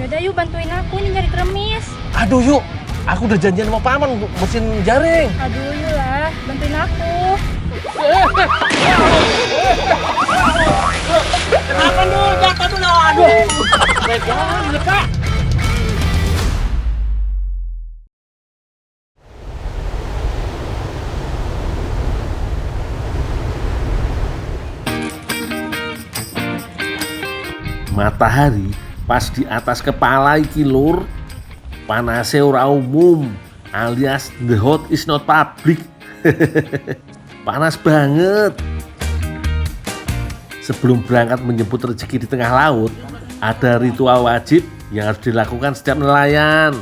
Yaudah yuk bantuin aku nih nyari kremis. Aduh yuk, aku udah janjian sama paman mesin jaring. Aduh yuk lah, bantuin aku. Kenapa dulu? Jatuh dulu. Aduh. Jangan, Pak. Matahari pas di atas kepala iki lur, panase ora umum, alias the hot is not public. Panas banget. Sebelum berangkat menjemput rezeki di tengah laut, ada ritual wajib yang harus dilakukan setiap nelayan.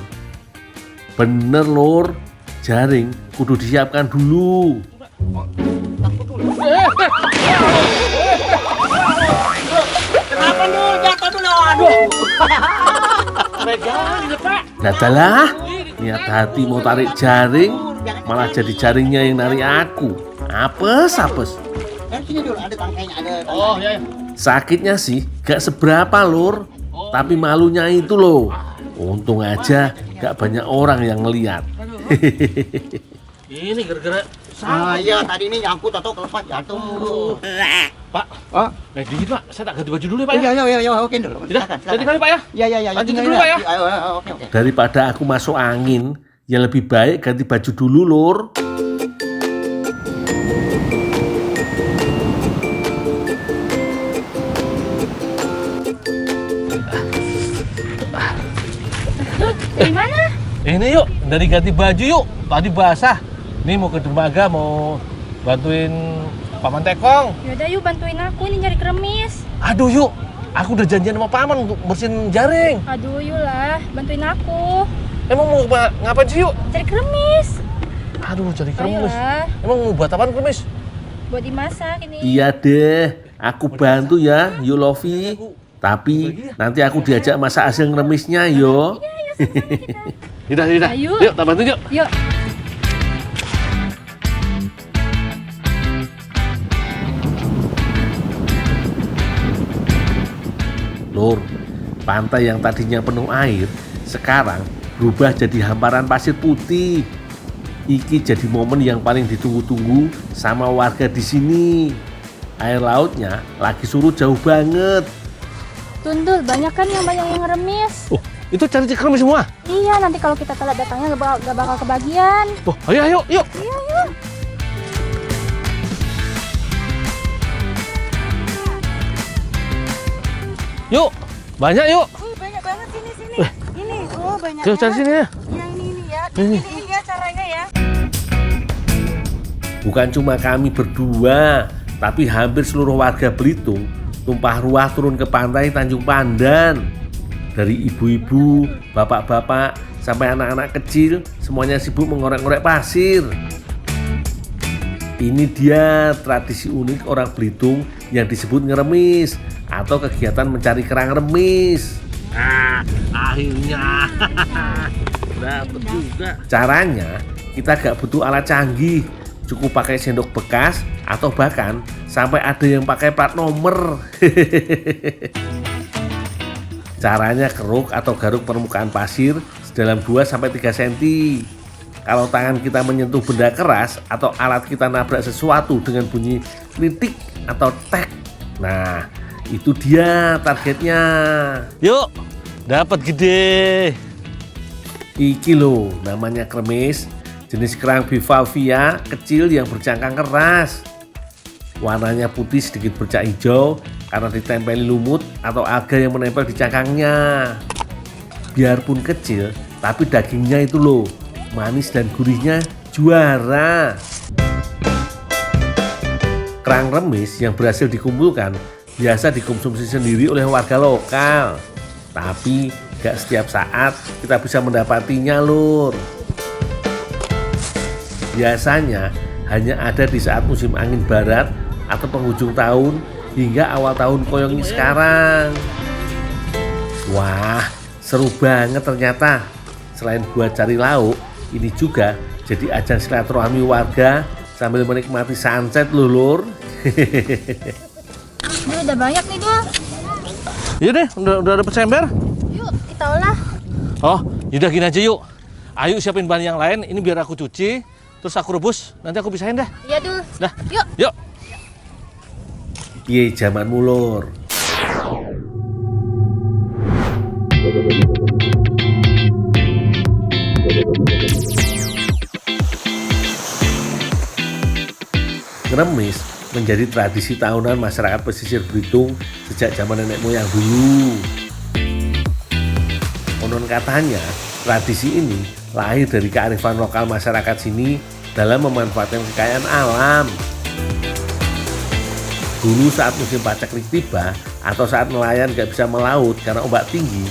Bener lur, jaring kudu disiapkan dulu. Kenapa dulu? Jatuh dulu. Aduh. Jangan, Pak. Dadalah, niat hati mau tarik jaring, malah jadi jaringnya yang narik aku. Apes. Sini dulu, ada tangkainya, ada. Oh ya. Sakitnya sih gak seberapa lur, tapi malunya itu loh. Untung aja gak banyak orang yang ngeliat. Ini gara-gara Iya, tadi ini nyangkut atau kelepas jatuh. Pak. Oh, Dikit Pak, saya tak ganti baju dulu ya Pak ya. iya, oke dulu. Tidak, jadi kali Pak ya. Iya. Lanjut dulu Pak ya. Oke. Daripada aku masuk angin, ya lebih baik ganti baju dulu lur. Gimana? Ini yuk, dari ganti baju yuk. Tadi basah. Nih mau ke dermaga, mau bantuin Paman Tekong. Yaudah yuk bantuin aku nih nyari kremis. Aduh yuk, aku udah janjian sama Paman untuk bersihin jaring. Aduh yuk lah, bantuin aku. Emang mau ngapain sih yuk? Cari kremis. Aduh, cari kremis. Ayolah, Emang mau buat apaan kremis? buat dimasak ini. Iya deh, aku bantu ya, yo Lovi. Tapi nanti aku diajak masak hasil kremisnya yo. Yaudah. Ayo. Yuk, tak bantu yuk. Yuk. Lur, pantai yang tadinya penuh air, sekarang berubah jadi hamparan pasir putih. Iki jadi momen yang paling ditunggu-tunggu sama warga di sini. Air lautnya lagi surut jauh banget. Tundul, banyak yang ngeremis. Oh, itu cari kremis semua? Iya, nanti kalau kita telat datangnya gak bakal kebagian. Oh, ayo, yuk. Iya, yuk. Yuk, banyak yuk. Banyak banget sini. Ini, banyak. Yuk, cari sini ya. Ya ini ya. Ini. Ini ya caranya ya. Bukan cuma kami berdua, tapi hampir seluruh warga Belitung tumpah ruah turun ke pantai Tanjung Pandan. Dari ibu-ibu, bapak-bapak, sampai anak-anak kecil, semuanya sibuk mengorek-ngorek pasir. Ini dia tradisi unik orang Belitung yang disebut ngeremis atau kegiatan mencari kerang remis. Akhirnya dapet juga. Caranya, kita gak butuh alat canggih, cukup pakai sendok bekas atau bahkan sampai ada yang pakai plat nomor. Caranya keruk atau garuk permukaan pasir sedalam 2-3 cm. Kalau tangan kita menyentuh benda keras atau alat kita nabrak sesuatu dengan bunyi kritik atau tek, nah itu dia targetnya. Yuk, dapat gede. Iki loh namanya kremis, jenis kerang bivalvia kecil yang bercangkang keras. Warnanya putih sedikit bercak hijau karena ditempeli lumut atau alga yang menempel di cangkangnya. Biarpun kecil, tapi dagingnya itu loh, manis dan gurihnya juara. Kerang remis yang berhasil dikumpulkan biasa dikonsumsi sendiri oleh warga lokal. Tapi gak setiap saat kita bisa mendapatinya lur. Biasanya hanya ada di saat musim angin barat atau penghujung tahun hingga awal tahun koyong ini sekarang. Wah, seru banget ternyata. Selain buat cari lauk, ini juga jadi ajang silaturahmi warga sambil menikmati sunset lulur. Ini udah banyak nih, Dul. Iya deh, udah dapet sember. Yuk, kita Oh, yaudah gini aja yuk. Ayo siapin bahan yang lain, ini biar aku cuci, terus aku rebus, nanti aku pisahin dah. Iya dul. Dah, Yuk. yuk. Iya, zaman mulur. Ngeremis menjadi tradisi tahunan masyarakat pesisir Belitung sejak zaman nenek moyang dulu. Konon katanya, tradisi ini lahir dari kearifan lokal masyarakat sini dalam memanfaatkan kekayaan alam. Dulu saat musim paceklik tiba atau saat nelayan gak bisa melaut karena ombak tinggi,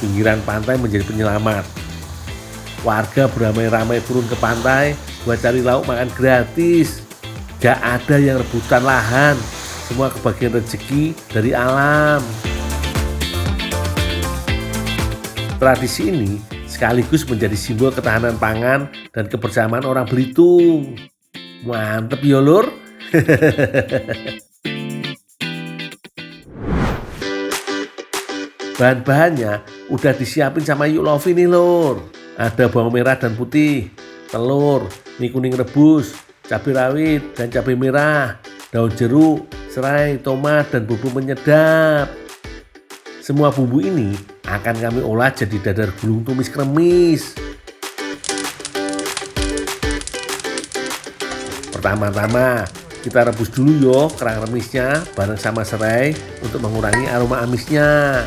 pinggiran pantai menjadi penyelamat. Warga beramai-ramai turun ke pantai buat cari lauk makan gratis. Gak ada yang rebutan lahan, semua kebagian rezeki dari alam. Tradisi ini sekaligus menjadi simbol ketahanan pangan dan kebersamaan orang Belitung. Mantep ya lur. Bahan-bahannya udah disiapin sama Yuk Lovi nih lur. Ada bawang merah dan putih, telur, mie kuning rebus, cabai rawit dan cabai merah, daun jeruk, serai, tomat, dan bumbu penyedap. Semua bumbu ini akan kami olah jadi dadar gulung tumis kremis. Pertama-tama kita rebus dulu yo kerang remisnya bareng sama serai untuk mengurangi aroma amisnya.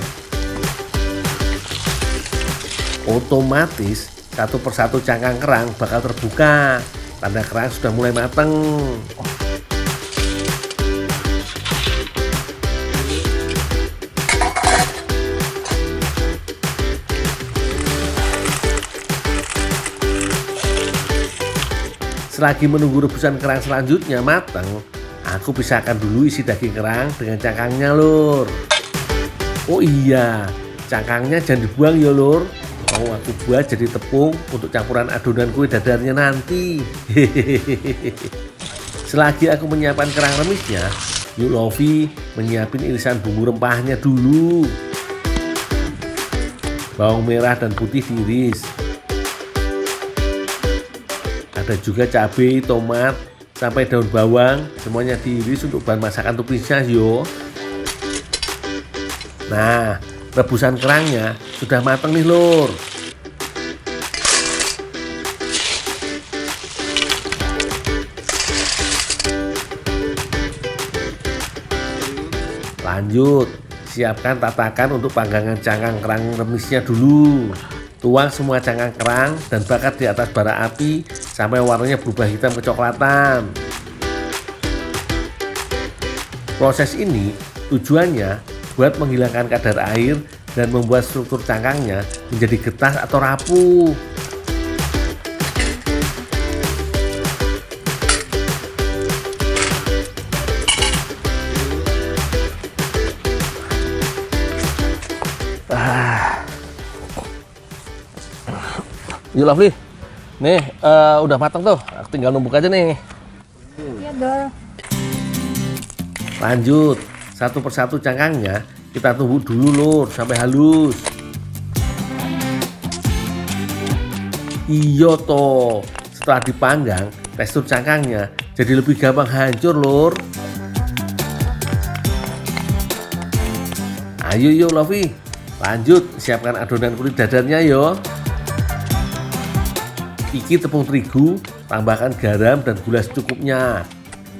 Otomatis satu persatu cangkang kerang bakal terbuka. Tanda kerang sudah mulai mateng. Selagi menunggu rebusan kerang selanjutnya matang, aku pisahkan dulu isi daging kerang dengan cangkangnya lur. Oh iya, cangkangnya jangan dibuang ya lur. Mau aku buat jadi tepung untuk campuran adonan kue dadarnya nanti. Selagi aku menyiapkan kerang remisnya, Yuk Lovi menyiapin irisan bumbu rempahnya dulu. Bawang merah dan putih diiris. Ada juga cabai, tomat, sampai daun bawang, semuanya diiris untuk bahan masakan tumisnya yo. Nah, rebusan kerangnya sudah matang nih lur. Lanjut, siapkan tatakan untuk panggangan cangkang kerang remisnya dulu. Tuang semua cangkang kerang dan bakar di atas bara api sampai warnanya berubah hitam kecoklatan. Proses ini tujuannya buat menghilangkan kadar air dan membuat struktur cangkangnya menjadi getas atau rapuh. Yuk Lovely, nih udah matang tuh, tinggal numbuk aja nih. Iya dul. Lanjut, satu persatu cangkangnya kita tumbuk dulu lur sampai halus. Iya toh, setelah dipanggang, tekstur cangkangnya jadi lebih gampang hancur lur. Ayo yuk Lovely, lanjut siapkan adonan kulit dadarnya yo. Iki tepung terigu, tambahkan garam dan gula secukupnya.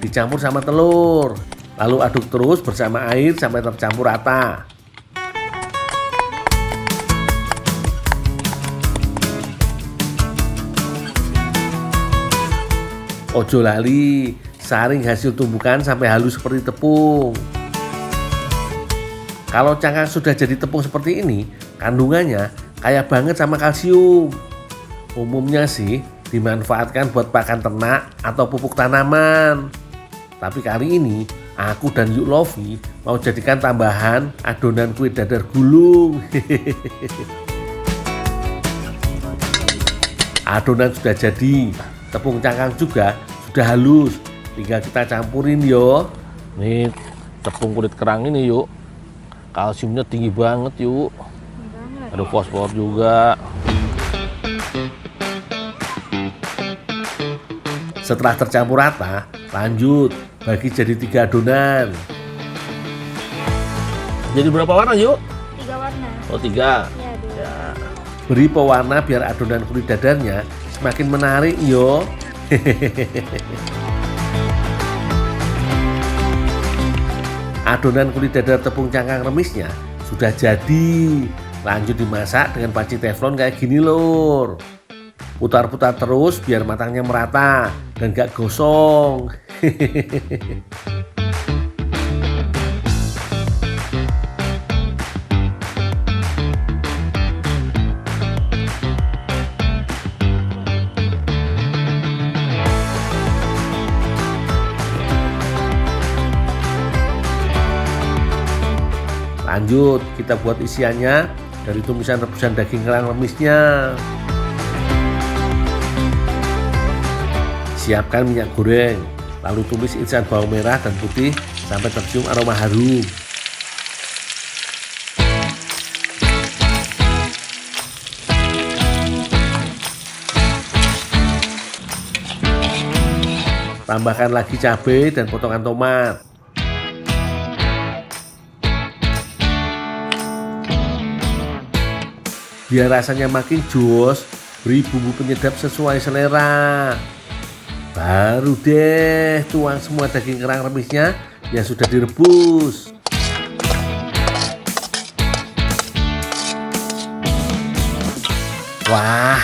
Dicampur sama telur. Lalu aduk terus bersama air sampai tercampur rata. Ojo lali, saring hasil tumbukan sampai halus seperti tepung. Kalau cangkang sudah jadi tepung seperti ini, kandungannya kaya banget sama kalsium. Umumnya sih dimanfaatkan buat pakan ternak atau pupuk tanaman. Tapi kali ini aku dan Yuk Lovi mau jadikan tambahan adonan kue dadar gulung. Adonan sudah jadi, tepung cangkang juga sudah halus. Tinggal kita campurin yo. Nih tepung kulit kerang ini yuk. Kalsiumnya tinggi banget yuk. Ada fosfor juga. Setelah tercampur rata, lanjut bagi jadi 3 adonan. Jadi berapa warna yuk? 3 warna. Oh 3. Ya, dua. Beri pewarna biar adonan kulit dadarnya semakin menarik yo. Adonan kulit dadar tepung cangkang remisnya sudah jadi. Lanjut dimasak dengan panci teflon kayak gini lur. Putar-putar terus biar matangnya merata dan gak gosong. Lanjut kita buat isiannya dari tumisan rebusan daging kerang remisnya. Siapkan minyak goreng, lalu tumis irisan bawang merah dan putih sampai tercium aroma harum. Tambahkan lagi cabai dan potongan tomat. Biar rasanya makin jos, beri bumbu penyedap sesuai selera. Baru deh tuang semua daging kerang remisnya yang sudah direbus. Wah,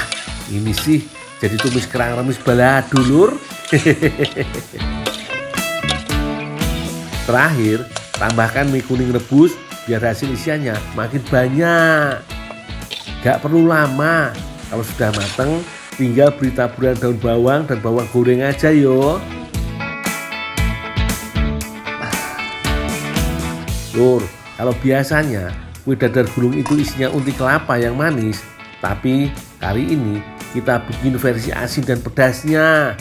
ini sih jadi tumis kerang remis balado lur. Terakhir, tambahkan mie kuning rebus biar hasil isiannya makin banyak. Gak perlu lama, kalau sudah mateng tinggal beri taburan daun bawang dan bawang goreng aja yo. Lur, kalau biasanya kue dadar gulung itu isinya unti kelapa yang manis, tapi kali ini kita bikin versi asin dan pedasnya.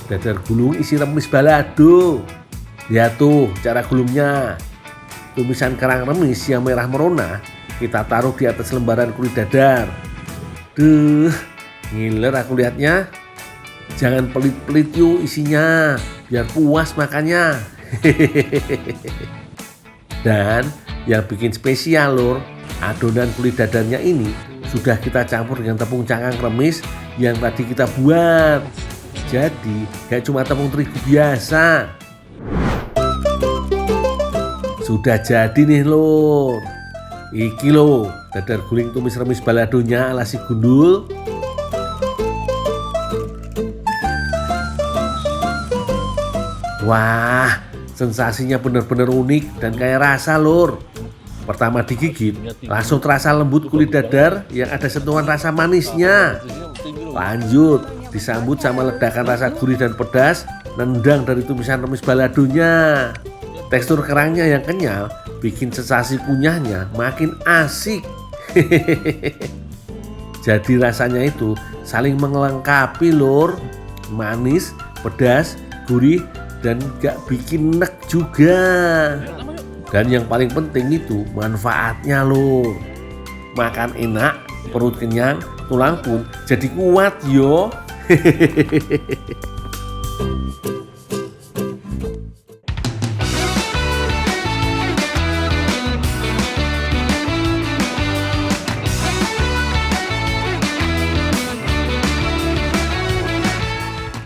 Dadar gulung isi remis balado. Lihat tuh cara gulungnya. Tumisan kerang remis yang merah merona kita taruh di atas lembaran kulit dadar. Duh, ngiler aku lihatnya. Jangan pelit-pelit yuk isinya, biar puas makannya. Dan yang bikin spesial lur, adonan kulit dadarnya ini sudah kita campur dengan tepung cangkang remis yang tadi kita buat. Jadi gak cuma tepung terigu biasa. Sudah jadi nih lur. Iki loh, dadar guling tumis remis baladonya ala si gundul. Wah, sensasinya benar-benar unik dan kaya rasa lur. Pertama digigit, langsung terasa lembut kulit dadar yang ada sentuhan rasa manisnya. Lanjut, disambut sama ledakan rasa gurih dan pedas, nendang dari tumisan remis baladonya. Tekstur kerangnya yang kenyal bikin sensasi kunyahnya makin asik. Jadi rasanya itu saling melengkapi lur. Manis, pedas, gurih, dan gak bikin nek juga. Dan yang paling penting itu manfaatnya lur. Makan enak, perut kenyang, tulang pun jadi kuat yo.